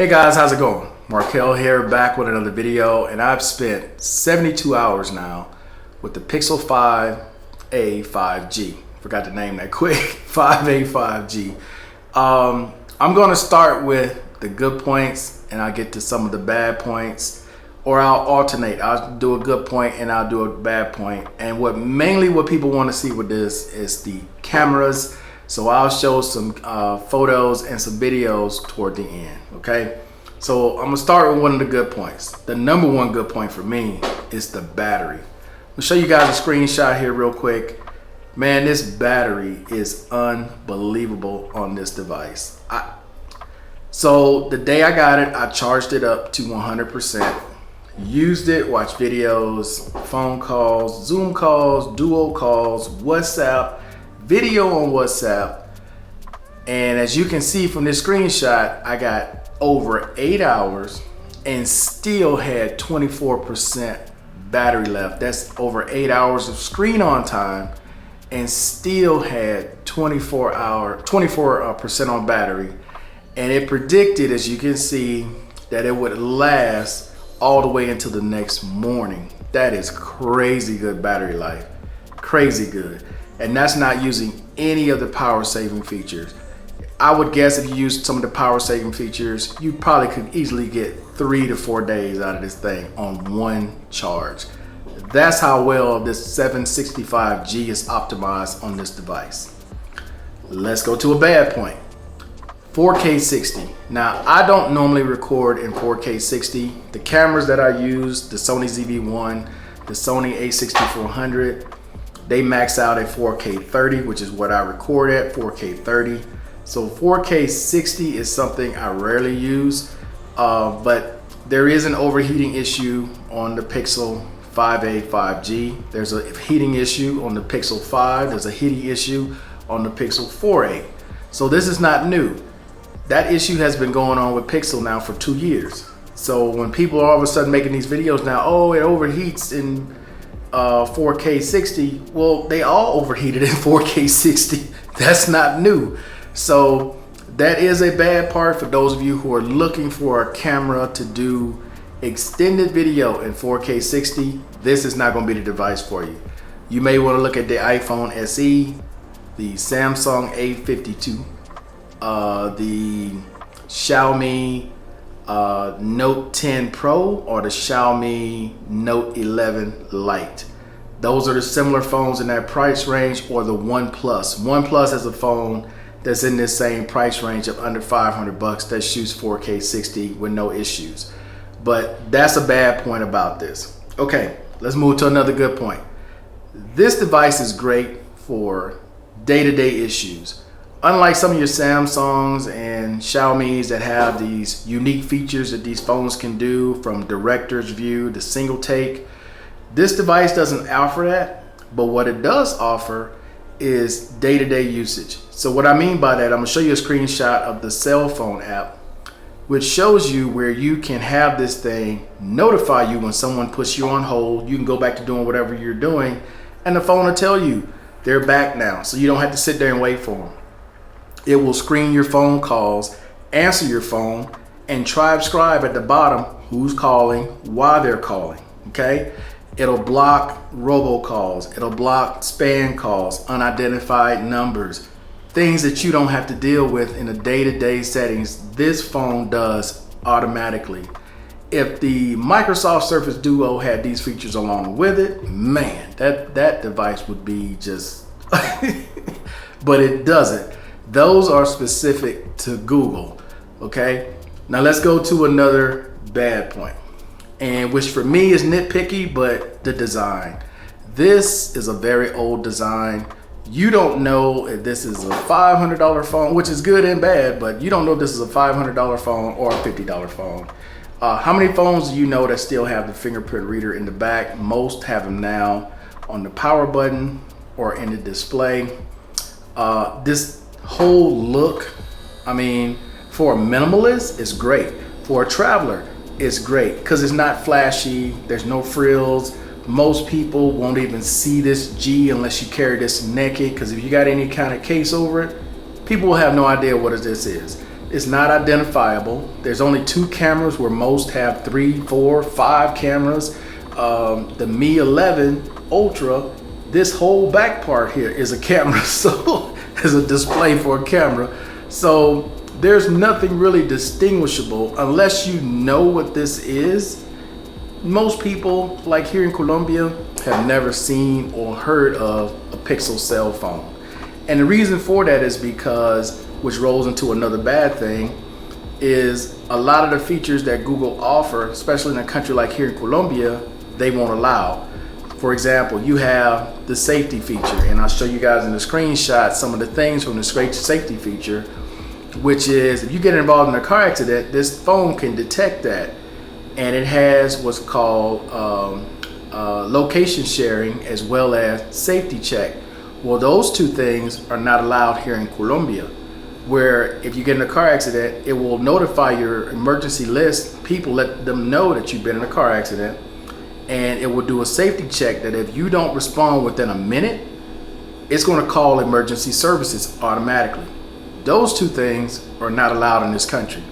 Hey guys, how's it going? Markel here, back with another video, and I've spent 72 hours now with the Pixel 5a 5G. Forgot to name that quick. 5a 5G. I'm going to start with the good points and I'll get to some of the bad points, or I'll alternate. I'll do a good point and I'll do a bad point. And what people want to see with this is the cameras. So I'll show some photos and some videos toward the end, okay? So I'm gonna start with one of the good points. The number one good point for me is the battery. I'll show you guys a screenshot here real quick. Man, this battery is unbelievable on this device. So the day I got it, I charged it up to 100%. Used it, watched videos, phone calls, Zoom calls, duo calls, WhatsApp, video on WhatsApp, and as you can see from this screenshot, I got over 8 hours and still had 24% battery left. That's over 8 hours of screen on time and still had 24% on battery. And it predicted, as you can see, that it would last all the way until the next morning. That is crazy good battery life, crazy good. And that's not using any of the power saving features. I would guess if you used some of the power saving features, you probably could easily get 3 to 4 days out of this thing on one charge. That's how well this 765G is optimized on this device. Let's go to a bad point. 4K 60. Now, I don't normally record in 4K 60. The cameras that I use, the Sony ZV-1, the Sony a6400, they max out at 4K 30, which is what I record at, 4K 30. So 4K 60 is something I rarely use, but there is an overheating issue on the Pixel 5a 5G. There's a heating issue on the Pixel 5. There's a heating issue on the Pixel 4a. So this is not new. That issue has been going on with Pixel now for 2 years. So when people are all of a sudden making these videos now, oh, it overheats in 4K 60, well, they all overheated in 4K 60. That's not new. So that is a bad part for those of you who are looking for a camera to do extended video in 4K 60. This is not going to be the device for you. You may want to look at the iPhone SE, the Samsung A52, the Xiaomi Note 10 Pro, or the Xiaomi Note 11 Lite. Those are the similar phones in that price range, or the OnePlus. OnePlus is a phone that's in this same price range of under 500 bucks that shoots 4K 60 with no issues. But that's a bad point about this. Okay, let's move to another good point. This device is great for day-to-day issues. Unlike some of your Samsungs and Xiaomis that have these unique features that these phones can do, from director's view to single take, this device doesn't offer that, but what it does offer is day-to-day usage. So what I mean by that, I'm gonna show you a screenshot of the cell phone app, which shows you where you can have this thing notify you when someone puts you on hold. You can go back to doing whatever you're doing, and the phone will tell you they're back now, so you don't have to sit there and wait for them. It will screen your phone calls, answer your phone, and transcribe at the bottom who's calling, why they're calling, okay? It'll block robocalls, it'll block spam calls, unidentified numbers, things that you don't have to deal with in the day-to-day settings. This phone does automatically. If the Microsoft Surface Duo had these features along with it, man, that device would be just, but it doesn't. Those are specific to Google, okay? Now let's go to another bad point, and which for me is nitpicky, but the design. This is a very old design. You don't know if this is a $500 phone, which is good and bad, but you don't know if this is a $500 phone or a $50 phone. How many phones do you know that still have the fingerprint reader in the back? Most have them now on the power button or in the display. This whole look, I mean, for a minimalist, it's great. For a traveler, it's great because it's not flashy, there's no frills. Most people won't even see this G unless you carry this naked, because if you got any kind of case over it, people will have no idea what this is. It's not identifiable. There's only 2 cameras where most have 3, 4, 5 cameras. The Mi 11 Ultra, this whole back part here is a camera, so it's a display for a camera. So there's nothing really distinguishable unless you know what this is. Most people, like here in Colombia, have never seen or heard of a Pixel cell phone. And the reason for that is because, which rolls into another bad thing, is a lot of the features that Google offer, especially in a country like here in Colombia, they won't allow. For example, you have the safety feature, and I'll show you guys in the screenshot some of the things from the safety feature, which is if you get involved in a car accident, this phone can detect that. And it has what's called location sharing as well as safety check. Well, those 2 things are not allowed here in Colombia, where if you get in a car accident, it will notify your emergency list, people, let them know that you've been in a car accident, and it will do a safety check that if you don't respond within a minute, it's going to call emergency services automatically. Those 2 things are not allowed in this country,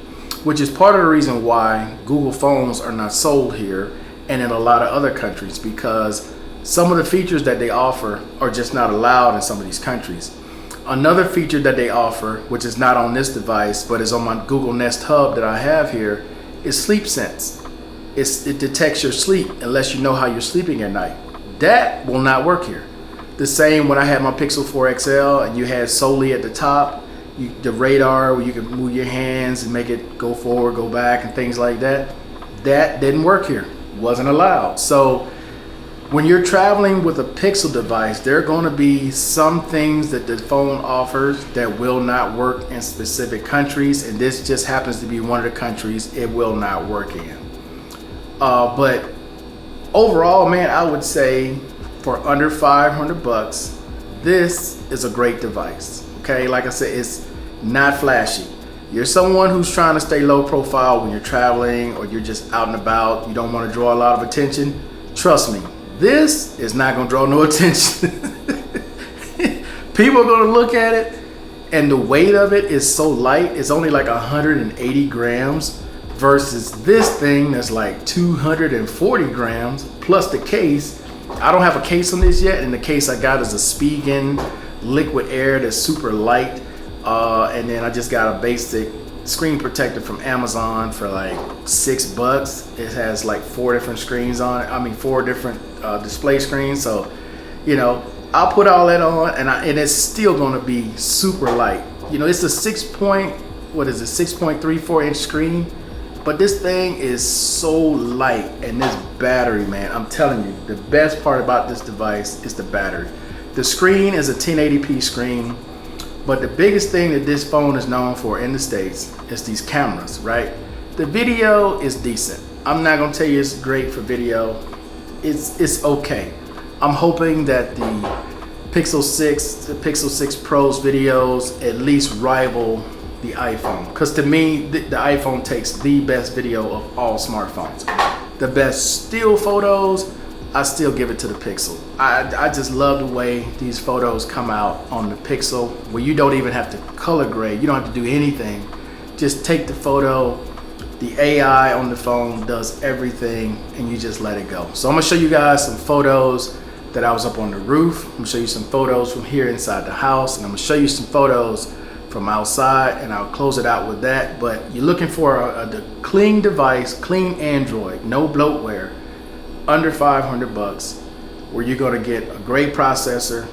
which is part of the reason why Google phones are not sold here and in a lot of other countries, because some of the features that they offer are just not allowed in some of these countries. Another feature that they offer, which is not on this device, but is on my Google Nest Hub that I have here, is Sleep Sense. It detects your sleep unless you know how you're sleeping at night. That will not work here. The same when I had my Pixel 4 XL and you had solely at the top, the radar where you can move your hands and make it go forward, go back, and things like that. That didn't work here. Wasn't allowed. So when you're traveling with a Pixel device, there are going to be some things that the phone offers that will not work in specific countries, and this just happens to be one of the countries it will not work in. But overall, man, I would say for under 500 bucks, this is a great device. Okay, like I said, it's not flashy. You're someone who's trying to stay low profile when you're traveling or you're just out and about, you don't want to draw a lot of attention. Trust me, this is not going to draw no attention. People are going to look at it, and the weight of it is so light. It's only like 180 grams versus this thing that's like 240 grams plus the case. I don't have a case on this yet, and the case I got is a Spigen liquid air that's super light. And then I just got a basic screen protector from Amazon for like $6. It has like 4 different screens on it. I mean, 4 different display screens. So, you know, I'll put all that on, and it's still going to be super light. You know, it's a 6.34 inch screen, but this thing is so light, and this battery, man, I'm telling you, the best part about this device is the battery. The screen is a 1080p screen. But the biggest thing that this phone is known for in the States is these cameras, right? The video is decent. I'm not gonna tell you it's great for video. It's okay. I'm hoping that the Pixel 6 Pro's videos at least rival the iPhone. Because to me, the iPhone takes the best video of all smartphones. The best still photos, I still give it to the Pixel. I just love the way these photos come out on the Pixel, where you don't even have to color grade. You don't have to do anything. Just take the photo. The AI on the phone does everything, and you just let it go. So I'm gonna show you guys some photos that I was up on the roof. I'm gonna show you some photos from here inside the house, and I'm gonna show you some photos from outside, and I'll close it out with that. But you're looking for a clean device, clean Android, no bloatware, under 500 bucks, where you're gonna get a great processor,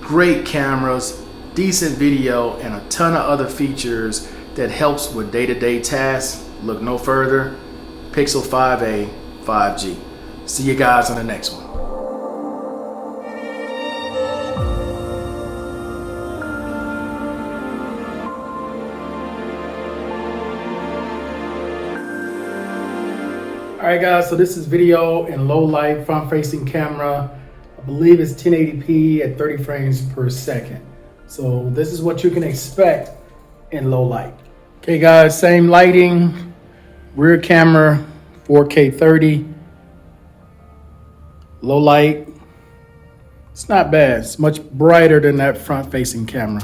great cameras, decent video, and a ton of other features that helps with day-to-day tasks. Look no further, Pixel 5a 5G. See you guys on the next one. All right, guys, so this is video in low light, front-facing camera. I believe it's 1080p at 30 frames per second. So this is what you can expect in low light. Okay, guys, same lighting, rear camera, 4K 30, low light. It's not bad. It's much brighter than that front-facing camera.